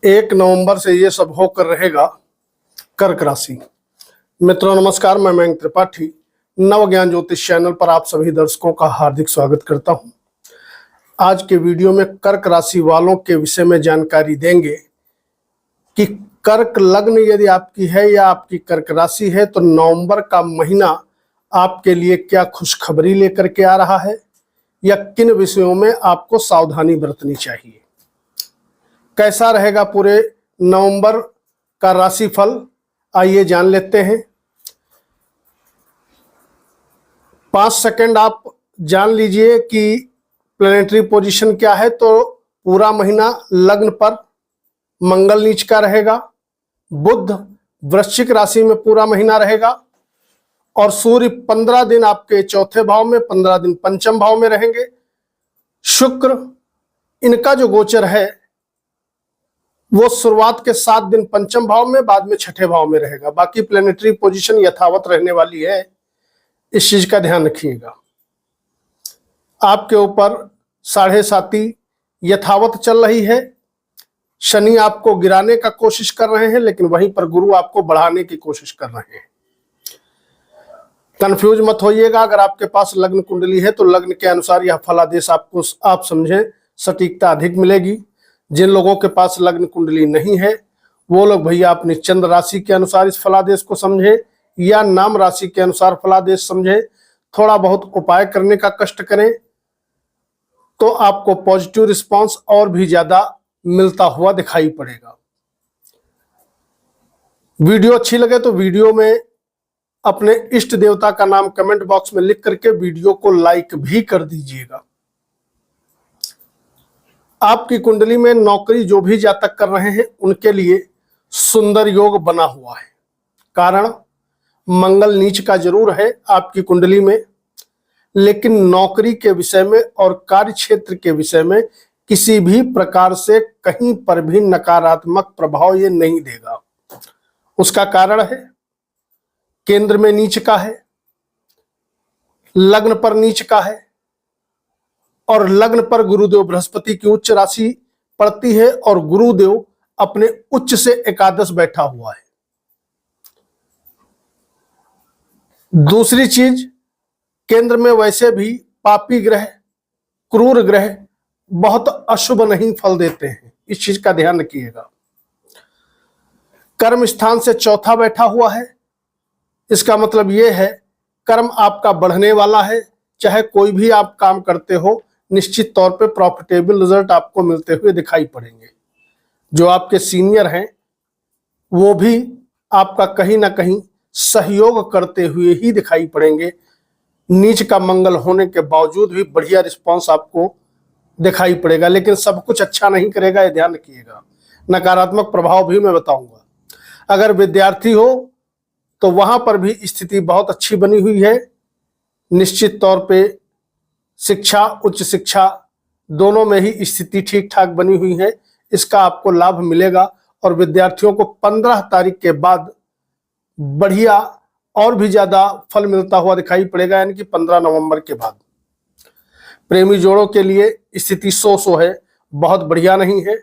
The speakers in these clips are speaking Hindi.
1 नवंबर से ये सब होकर रहेगा कर्क राशि। मित्रों नमस्कार, मैं मयंक त्रिपाठी नव ज्ञान ज्योतिष चैनल पर आप सभी दर्शकों का हार्दिक स्वागत करता हूं। आज के वीडियो में कर्क राशि वालों के विषय में जानकारी देंगे कि कर्क लग्न यदि आपकी है या आपकी कर्क राशि है तो नवंबर का महीना आपके लिए क्या खुशखबरी लेकर के आ रहा है या किन विषयों में आपको सावधानी बरतनी चाहिए। कैसा रहेगा पूरे नवंबर का राशिफल, आइए जान लेते हैं। 5 सेकंड आप जान लीजिए कि प्लैनेटरी पोजीशन क्या है। तो पूरा महीना लग्न पर मंगल नीच का रहेगा, बुध वृश्चिक राशि में पूरा महीना रहेगा और सूर्य 15 दिन आपके चौथे भाव में, 15 दिन पंचम भाव में रहेंगे। शुक्र इनका जो गोचर है वो शुरुआत के 7 दिन पंचम भाव में, बाद में छठे भाव में रहेगा। बाकी प्लैनेटरी पोजीशन यथावत रहने वाली है, इस चीज का ध्यान रखिएगा। आपके ऊपर 7.5 यथावत चल रही है। शनि आपको गिराने का कोशिश कर रहे हैं, लेकिन वहीं पर गुरु आपको बढ़ाने की कोशिश कर रहे हैं। कंफ्यूज मत होइएगा। अगर आपके पास लग्न कुंडली है तो लग्न के अनुसार यह फलादेश आपको आप समझें सटीकता अधिक मिलेगी। जिन लोगों के पास लग्न कुंडली नहीं है वो लोग भैया अपनी चंद्र राशि के अनुसार इस फलादेश को समझे या नाम राशि के अनुसार फलादेश समझे। थोड़ा बहुत उपाय करने का कष्ट करें तो आपको पॉजिटिव रिस्पांस और भी ज्यादा मिलता हुआ दिखाई पड़ेगा। वीडियो अच्छी लगे तो वीडियो में अपने इष्ट देवता का नाम कमेंट बॉक्स में लिख करके वीडियो को लाइक भी कर दीजिएगा। आपकी कुंडली में नौकरी जो भी जातक कर रहे हैं उनके लिए सुंदर योग बना हुआ है। कारण मंगल नीच का जरूर है आपकी कुंडली में, लेकिन नौकरी के विषय में और कार्य क्षेत्र के विषय में किसी भी प्रकार से कहीं पर भी नकारात्मक प्रभाव ये नहीं देगा। उसका कारण है केंद्र में नीच का है, लग्न पर नीच का है और लग्न पर गुरुदेव बृहस्पति की उच्च राशि पड़ती है और गुरुदेव अपने उच्च से एकादश बैठा हुआ है। दूसरी चीज, केंद्र में वैसे भी पापी ग्रह, क्रूर ग्रह बहुत अशुभ नहीं फल देते हैं, इस चीज का ध्यान रखिएगा। कर्म स्थान से चौथा बैठा हुआ है, इसका मतलब यह है कर्म आपका बढ़ने वाला है। चाहे कोई भी आप काम करते हो, निश्चित तौर पे प्रॉफिटेबल रिजल्ट आपको मिलते हुए दिखाई पड़ेंगे। जो आपके सीनियर हैं वो भी आपका कहीं ना कहीं सहयोग करते हुए ही दिखाई पड़ेंगे। नीच का मंगल होने के बावजूद भी बढ़िया रिस्पांस आपको दिखाई पड़ेगा, लेकिन सब कुछ अच्छा नहीं करेगा, ये ध्यान रखिएगा। नकारात्मक प्रभाव भी मैं बताऊंगा। अगर विद्यार्थी हो तो वहां पर भी स्थिति बहुत अच्छी बनी हुई है। निश्चित तौर पे शिक्षा, उच्च शिक्षा दोनों में ही स्थिति ठीक ठाक बनी हुई है, इसका आपको लाभ मिलेगा। और विद्यार्थियों को 15 तारीख के बाद बढ़िया और भी ज्यादा फल मिलता हुआ दिखाई पड़ेगा, यानी कि 15 नवंबर के बाद। प्रेमी जोड़ों के लिए स्थिति सो है, बहुत बढ़िया नहीं है,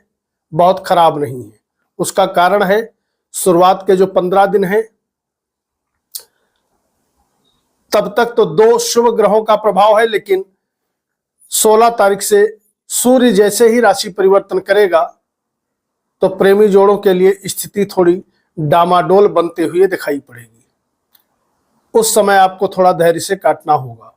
बहुत खराब नहीं है। उसका कारण है शुरुआत के जो 15 दिन है तब तक तो 2 शुभ ग्रहों का प्रभाव है, लेकिन 16 तारीख से सूर्य जैसे ही राशि परिवर्तन करेगा तो प्रेमी जोड़ों के लिए स्थिति थोड़ी डामाडोल बनते हुए दिखाई पड़ेगी। उस समय आपको थोड़ा धैर्य से काटना होगा।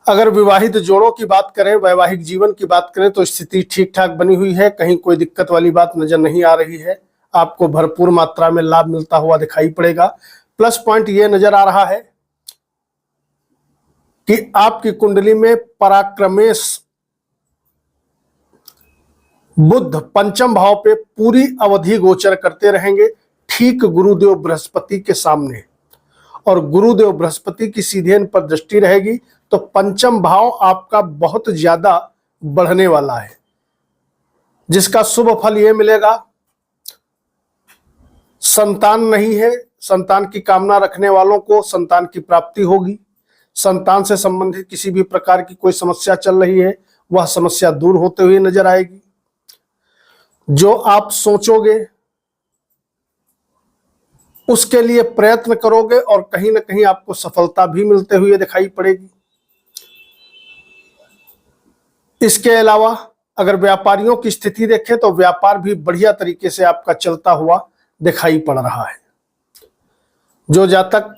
अगर विवाहित जोड़ों की बात करें, वैवाहिक जीवन की बात करें तो स्थिति ठीक ठाक बनी हुई है, कहीं कोई दिक्कत वाली बात नजर नहीं आ रही है। आपको भरपूर मात्रा में लाभ मिलता हुआ दिखाई पड़ेगा। प्लस पॉइंट ये नजर आ रहा है कि आपकी कुंडली में पराक्रमेश बुध पंचम भाव पे पूरी अवधि गोचर करते रहेंगे, ठीक गुरुदेव बृहस्पति के सामने। और गुरुदेव बृहस्पति की सीधे इन पर दृष्टि रहेगी तो पंचम भाव आपका बहुत ज्यादा बढ़ने वाला है, जिसका शुभ फल यह मिलेगा। संतान नहीं है, संतान की कामना रखने वालों को संतान की प्राप्ति होगी। संतान से संबंधित किसी भी प्रकार की कोई समस्या चल रही है, वह समस्या दूर होते हुए नजर आएगी। जो आप सोचोगे उसके लिए प्रयत्न करोगे और कहीं ना कहीं आपको सफलता भी मिलते हुए दिखाई पड़ेगी। इसके अलावा अगर व्यापारियों की स्थिति देखें तो व्यापार भी बढ़िया तरीके से आपका चलता हुआ दिखाई पड़ रहा है। जो जातक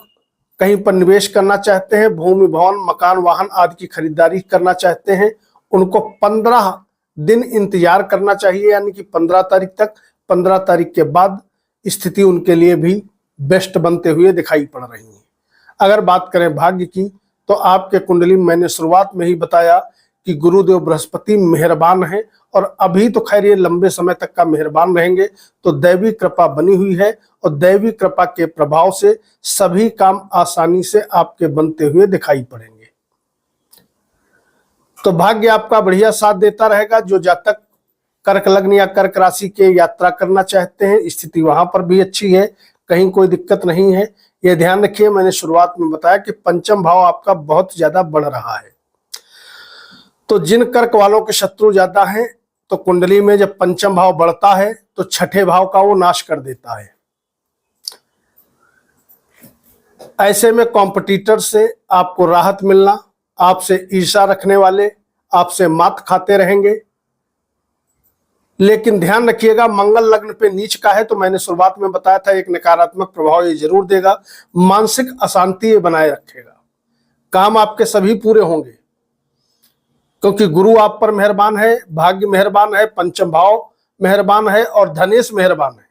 कहीं पर निवेश करना चाहते हैं, भूमि भवन मकान वाहन आदि की खरीदारी करना चाहते हैं, उनको 15 दिन इंतजार करना चाहिए, यानी कि 15 तारीख तक। 15 तारीख के बाद स्थिति उनके लिए भी बेस्ट बनते हुए दिखाई पड़ रही है। अगर बात करें भाग्य की तो आपके कुंडली में मैंने शुरुआत में ही बताया कि गुरुदेव बृहस्पति मेहरबान है और अभी तो खैर ये लंबे समय तक का मेहरबान रहेंगे, तो दैवी कृपा बनी हुई है और दैवी कृपा के प्रभाव से सभी काम आसानी से आपके बनते हुए दिखाई पड़ेंगे। तो भाग्य आपका बढ़िया साथ देता रहेगा। जो जातक कर्क लग्न या कर्क राशि के यात्रा करना चाहते हैं, स्थिति वहां पर भी अच्छी है, कहीं कोई दिक्कत नहीं है। यह ध्यान रखिए, मैंने शुरुआत में बताया कि पंचम भाव आपका बहुत ज्यादा बढ़ रहा है। तो जिन कर्क वालों के शत्रु ज्यादा हैं, तो कुंडली में जब पंचम भाव बढ़ता है तो छठे भाव का वो नाश कर देता है। ऐसे में कॉम्पिटिटर से आपको राहत मिलना, आपसे ईर्ष्या रखने वाले आपसे मात खाते रहेंगे। लेकिन ध्यान रखिएगा, मंगल लग्न पे नीच का है, तो मैंने शुरुआत में बताया था एक नकारात्मक प्रभाव ये जरूर देगा। मानसिक अशांति ये बनाए रखेगा। काम आपके सभी पूरे होंगे क्योंकि गुरु आप पर मेहरबान है, भाग्य मेहरबान है, पंचम भाव मेहरबान है और धनेश मेहरबान है।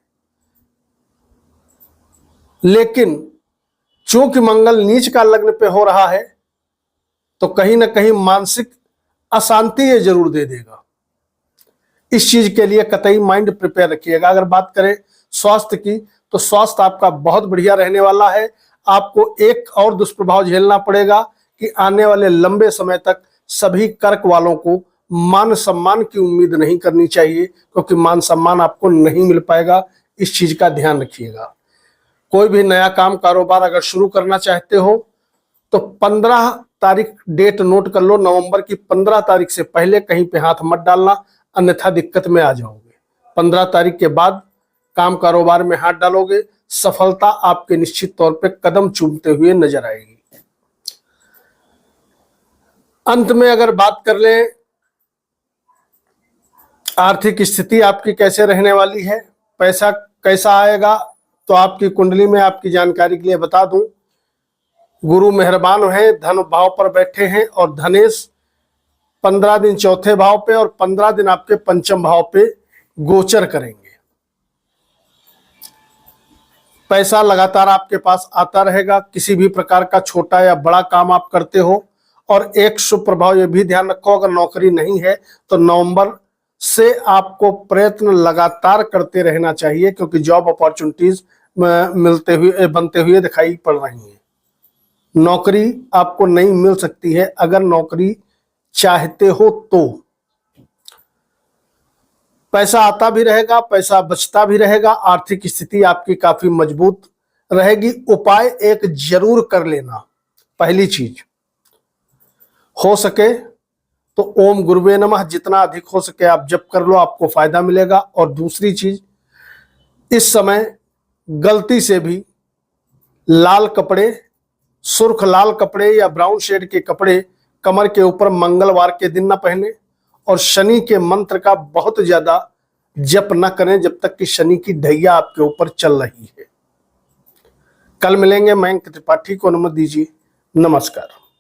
लेकिन चूंकि मंगल नीच का लग्न पे हो रहा है तो कहीं ना कहीं मानसिक अशांति ये जरूर दे देगा। इस चीज के लिए कतई माइंड प्रिपेयर रखिएगा। अगर बात करें स्वास्थ्य की तो स्वास्थ्य आपका बहुत बढ़िया रहने वाला है। आपको एक और दुष्प्रभाव झेलना पड़ेगा कि आने वाले लंबे समय तक सभी कर्क वालों को मान सम्मान की उम्मीद नहीं करनी चाहिए, क्योंकि मान सम्मान आपको नहीं मिल पाएगा। इस चीज का ध्यान रखिएगा। कोई भी नया काम कारोबार अगर शुरू करना चाहते हो तो 15 तारीख डेट नोट कर लो। नवंबर की 15 तारीख से पहले कहीं पे हाथ मत डालना, अन्यथा दिक्कत में आ जाओगे। 15 तारीख के बाद काम कारोबार में हाथ डालोगे, सफलता आपके निश्चित तौर पे कदम चूमते हुए नजर आएगी। अंत में अगर बात कर ले आर्थिक स्थिति आपकी कैसे रहने वाली है, पैसा कैसा आएगा, तो आपकी कुंडली में आपकी जानकारी के लिए बता दूं, गुरु मेहरबान है, धन भाव पर बैठे हैं और धनेश 15 दिन चौथे भाव पे और 15 दिन आपके पंचम भाव पे गोचर करेंगे। पैसा लगातार आपके पास आता रहेगा। किसी भी प्रकार का छोटा या बड़ा काम आप करते हो। और एक शुभ प्रभाव ये भी ध्यान रखो, अगर नौकरी नहीं है तो नवंबर से आपको प्रयत्न लगातार करते रहना चाहिए, क्योंकि जॉब अपॉर्चुनिटीज बनते हुए दिखाई पड़ रही हैं। नौकरी आपको नहीं मिल सकती है अगर नौकरी चाहते हो तो। पैसा आता भी रहेगा, पैसा बचता भी रहेगा, आर्थिक स्थिति आपकी काफी मजबूत रहेगी। उपाय एक जरूर कर लेना। पहली चीज, हो सके तो ओम गुरुवे नमः जितना अधिक हो सके आप जप कर लो, आपको फायदा मिलेगा। और दूसरी चीज, इस समय गलती से भी लाल कपड़े, सुर्ख लाल कपड़े या ब्राउन शेड के कपड़े कमर के ऊपर मंगलवार के दिन ना पहने और शनि के मंत्र का बहुत ज्यादा जप न करें जब तक कि शनि की ढैया आपके ऊपर चल रही है। कल मिलेंगे। मयंक त्रिपाठी को अनुमति दीजिए। नमस्कार।